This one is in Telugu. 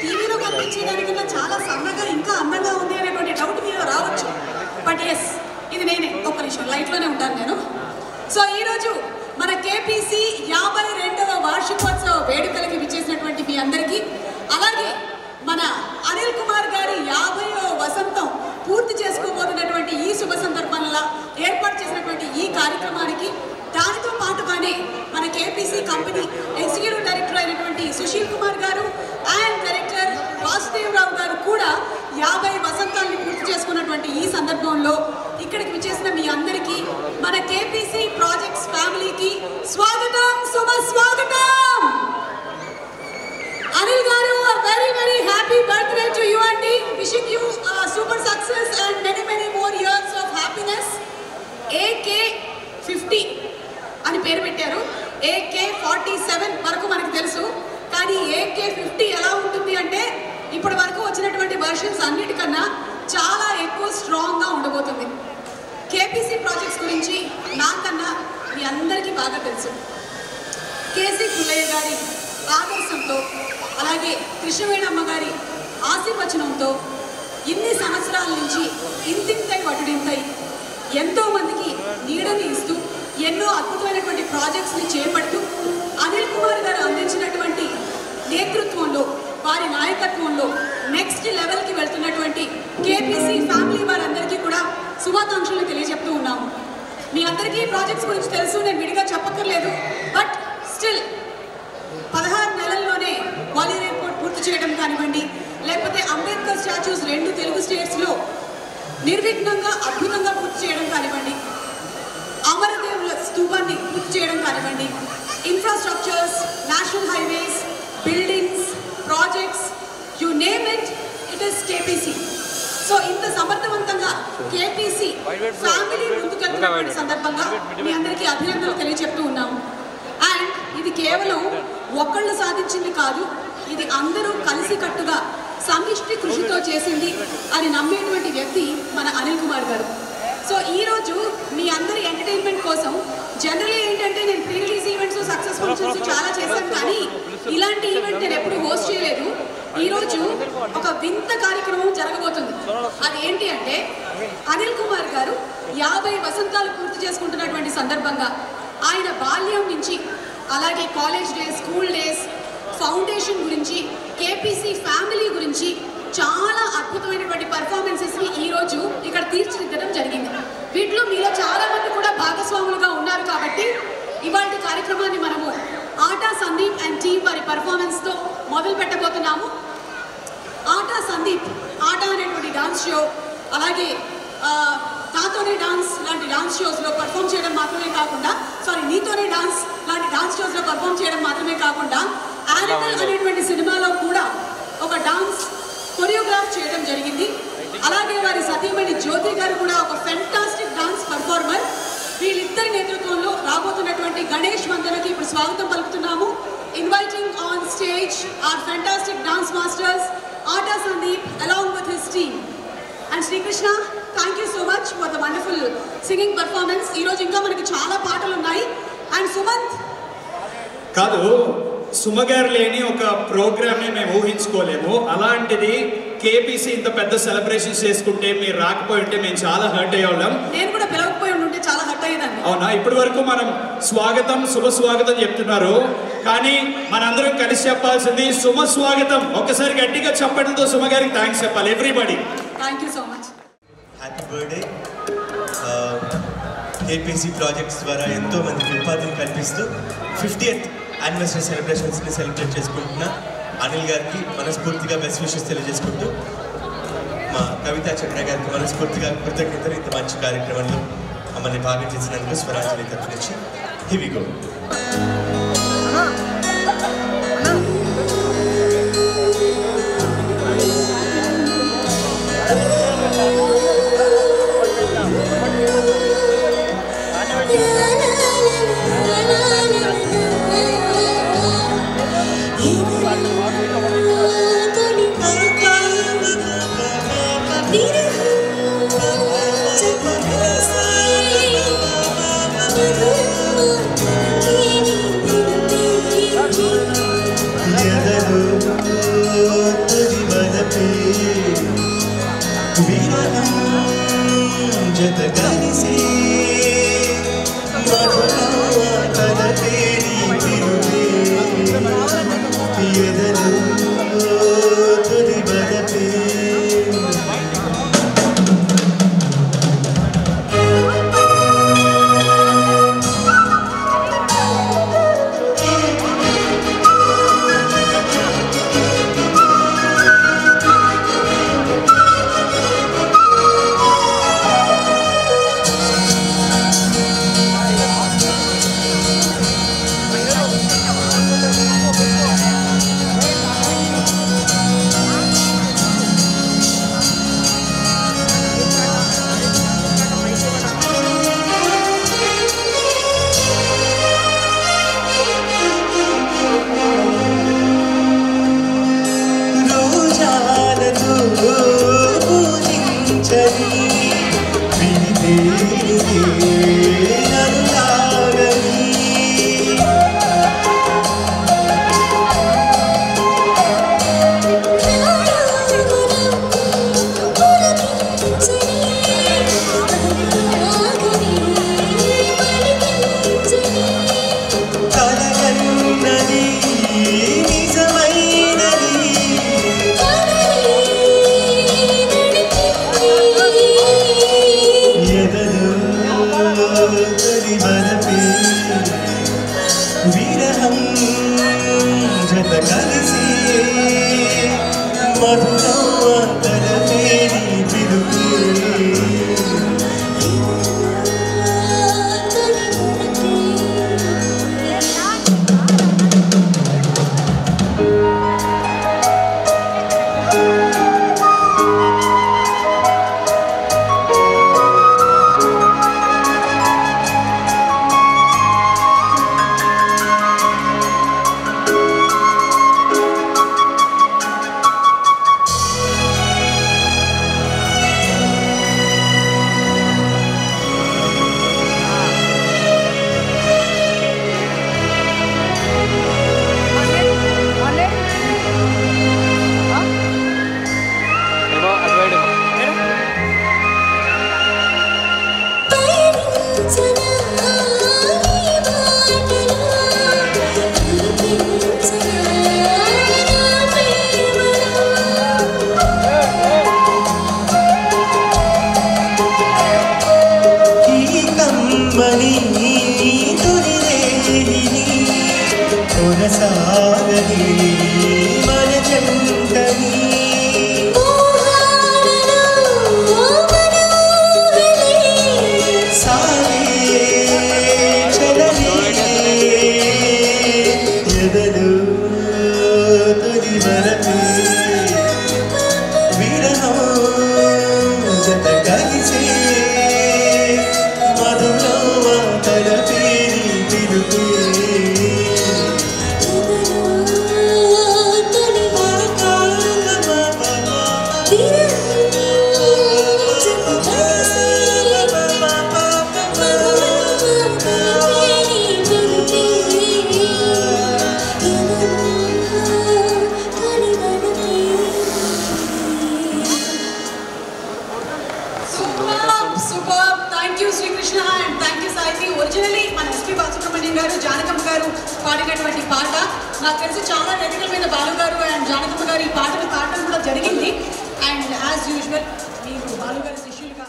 టీవీలో కనిపించేదానికన్నా చాలా సన్నగా ఇంకా అందంగా ఉంది అనేటువంటి డౌట్ మీలో రావచ్చు. బట్ ఎస్, ఇది నేనే. ఒక్క నిమిషం లైట్లోనే ఉంటాను నేను. సో ఈరోజు మన కేపీసీ 52వ వార్షికోత్సవ వేడుకలకి విచ్చేసినటువంటి మీ అందరికీ, అలాగే మన అనిల్ కుమార్ గారి 50వ వసంతం పూర్తి చేసుకోబోతున్నటువంటి ఈ శుభ సందర్భంలో ఏర్పాటు చేసినటువంటి ఈ కార్యక్రమానికి, దానితో పాటుగానే మన కేపీసీ కంపెనీ ఎగ్జిక్యూటివ్ డైరెక్టర్ అయినటువంటి సుశీల్ కుమార్ గారు అండ్ డైరెక్టర్ వాసుదేవరావు గారు కూడా 50 వసంతాన్ని పూర్తి చేసుకున్నటువంటి ఈ సందర్భంలో ఇక్కడికి విచ్చేసిన మీ అందరికీ, మన కేపీసీ ప్రాజెక్ట్స్ ఫ్యామిలీకి స్వాగతం, శుభ స్వాగతం. అనిల్ గారు, very very happy birthday to you and wishing you super success and many more years of happiness. AK50 అని పేరు పెట్టారు. AK47 వరకు మనకు తెలుసు, కానీ AK50 ఎలా ఉంటుంది అంటే ఇప్పటి వరకు వచ్చినటువంటి వర్షన్స్ అన్నిటికన్నా చాలా ఎక్కువ స్ట్రాంగ్గా ఉండబోతుంది. కేపీసీ ప్రాజెక్ట్స్ గురించి నాకన్నా మీ అందరికీ బాగా తెలుసు. కేసీ పుల్లయ్య గారి ఆదర్శంతో, అలాగే కృష్ణవేణమ్మ గారి ఆశీర్వచనంతో ఇన్ని సంవత్సరాల నుంచి ఇంతింతై వటుడింతై ఎంతోమందికి నీడని ఇస్తూ ఎన్నో అద్భుతమైనటువంటి ప్రాజెక్ట్స్ని చేపడుతూ అనిల్ కుమార్ గారు అందించినటువంటి నేతృత్వంలో, వారి నాయకత్వంలో నెక్స్ట్ లెవెల్కి వెళ్తున్నటువంటి కేపీసీ ఫ్యామిలీ వారందరికీ కూడా శుభాకాంక్షలు తెలియజెప్తూ ఉన్నాము. మీ అందరికీ ప్రాజెక్ట్స్ గురించి తెలుసు, నేను విడిగా చెప్పక్కర్లేదు. బట్ స్టిల్ 16 నెలల్లోనే గ్వాలియర్ ఎయిర్పోర్ట్ పూర్తి చేయడం కానివ్వండి, లేకపోతే అంబేద్కర్ స్టాచ్యూస్ 2 తెలుగు స్టేట్స్లో నిర్విఘ్నంగా అద్భుతంగా పూర్తి చేయడం కానివ్వండి, అమరదేవుల స్తూపాన్ని పూర్తి చేయడం కానివ్వండి, infrastructures, national highways, buildings, projects, you name it, it is KPC. So ఇంత సమర్థవంతంగా కేపీసీ ఫ్యామిలీ ముందుకెళ్తున్నటువంటి సందర్భంగా మీ అందరికీ అభినందనలు తెలియజెప్తూ ఉన్నాము. అండ్ ఇది కేవలం ఒక్కళ్ళు సాధించింది కాదు, ఇది అందరూ కలిసికట్టుగా సమిష్టి కృషితో చేసింది అని నమ్మేటువంటి వ్యక్తి మన అనిల్ కుమార్ గారు. సో ఈరోజు మీ అందరి ఎంటర్టైన్మెంట్ కోసం జనరల్లీ ఏంటంటే నేను pre release events, success functions చాలా చేశాను, కానీ ఇలాంటి ఈవెంట్ నేను ఎప్పుడు హోస్ట్ చేయలేదు. ఈరోజు ఒక వింత కార్యక్రమం జరగబోతుంది. అది ఏంటి అంటే, అనిల్ కుమార్ గారు 50 వసంతాలు పూర్తి చేసుకుంటున్నటువంటి సందర్భంగా ఆయన బాల్యం నుంచి, అలాగే college days, school days, foundation గురించి, కేపీసీ ఫ్యామిలీ గురించి చాలా అద్భుతమైనటువంటి పర్ఫార్మెన్సెస్ని ఈరోజు ఇక్కడ తీర్చిదిద్దడం జరిగింది. వీటిలో మీలో చాలామంది కూడా భాగస్వాములుగా ఉన్నారు కాబట్టి ఇవాళ కార్యక్రమాన్ని మనము ఆటా సందీప్ అండ్ టీమ్ వారి పర్ఫార్మెన్స్తో మొదలు పెట్టబోతున్నాము. ఆటా సందీప్ ఆటా అనేటువంటి డాన్స్ షో, అలాగే నాతోనే డాన్స్ లాంటి డాన్స్ షోస్లో పర్ఫామ్ చేయడం మాత్రమే కాకుండా, నీతోనే డాన్స్ లాంటి డాన్స్ షోస్లో పర్ఫామ్ చేయడం మాత్రమే కాకుండా, యానిమల్ అనేటువంటి సినిమాలో కూడా ఒక డాన్స్ కొరియోగ్రాఫ్ చేయడం జరిగింది. అలాగే వారి సతీమణి జ్యోతి గారు కూడా ఒక ఫెంటాస్టిక్ డాన్స్ పర్ఫార్మర్. వీళ్ళిద్దరి నేతృత్వంలో రాబోతున్నటువంటి గణేష్ వందనకి ఇప్పుడు స్వాగతం పలుకుతున్నాము. Inviting on stage our fantastic dance masters Aata Sandeep along with his team. And Sri Krishna, thank you so much for the wonderful singing performance. ఈ రోజు ఇంకా మనకి చాలా పాటలు ఉన్నాయి. అండ్ సుమంత్ కాదు, సుమగారు లేని ఒక ప్రోగ్రామ్ని మేము ఊహించుకోలేము. అలాంటిది కేపీసీ ఇంత పెద్ద సెలబ్రేషన్స్ చేసుకుంటే మీరు రాకపోయి ఉంటే మేము చాలా హర్ట్ అయ్యేవాళ్ళం. నేను కూడా పిలవకపోయి ఉంటే చాలా హర్ట్ అయ్యేదాన్ని. అవునా? ఇప్పటి వరకు మనం స్వాగతం, శుభ స్వాగతం చెప్తున్నారు, కానీ మనందరం కలిసి చెప్పాల్సింది శుభ స్వాగతం. ఒకసారి గట్టిగా చప్పట్లతో సుమగారికి థ్యాంక్స్ చెప్పాలి. Everybody thank you so much. Happy birthday. KPC projects ద్వారా ఎంతో మందికి ఉపాధిని కల్పిస్తూ 50th యానివర్సరీ సెలబ్రేషన్స్ని సెలబ్రేట్ చేసుకుంటున్న అనిల్ గారికి మనస్ఫూర్తిగా బెస్ట్ విషెస్ తెలియజేసుకుంటూ, మా కవితా చక్ర గారికి మనస్ఫూర్తిగా కృతజ్ఞతలు ఇంత మంచి కార్యక్రమంలో మమ్మల్ని భాగం చేసినందుకు స్వరాంజలి తరఫు నుంచి. Here we go. Thank you. Originally మన ఎస్పీ బాలసుబ్రహ్మణ్యం గారు జానకమ్మ గారు పాడినటువంటి పాట నాకు తెలిసి చాలా వేదికల మీద బాలు గారు అండ్ జానకమ్మ గారు ఈ పాటను పాడడం కూడా జరిగింది. అండ్ యాజ్ యూజువల్ మీరు బాలు గారి శిష్యులుగా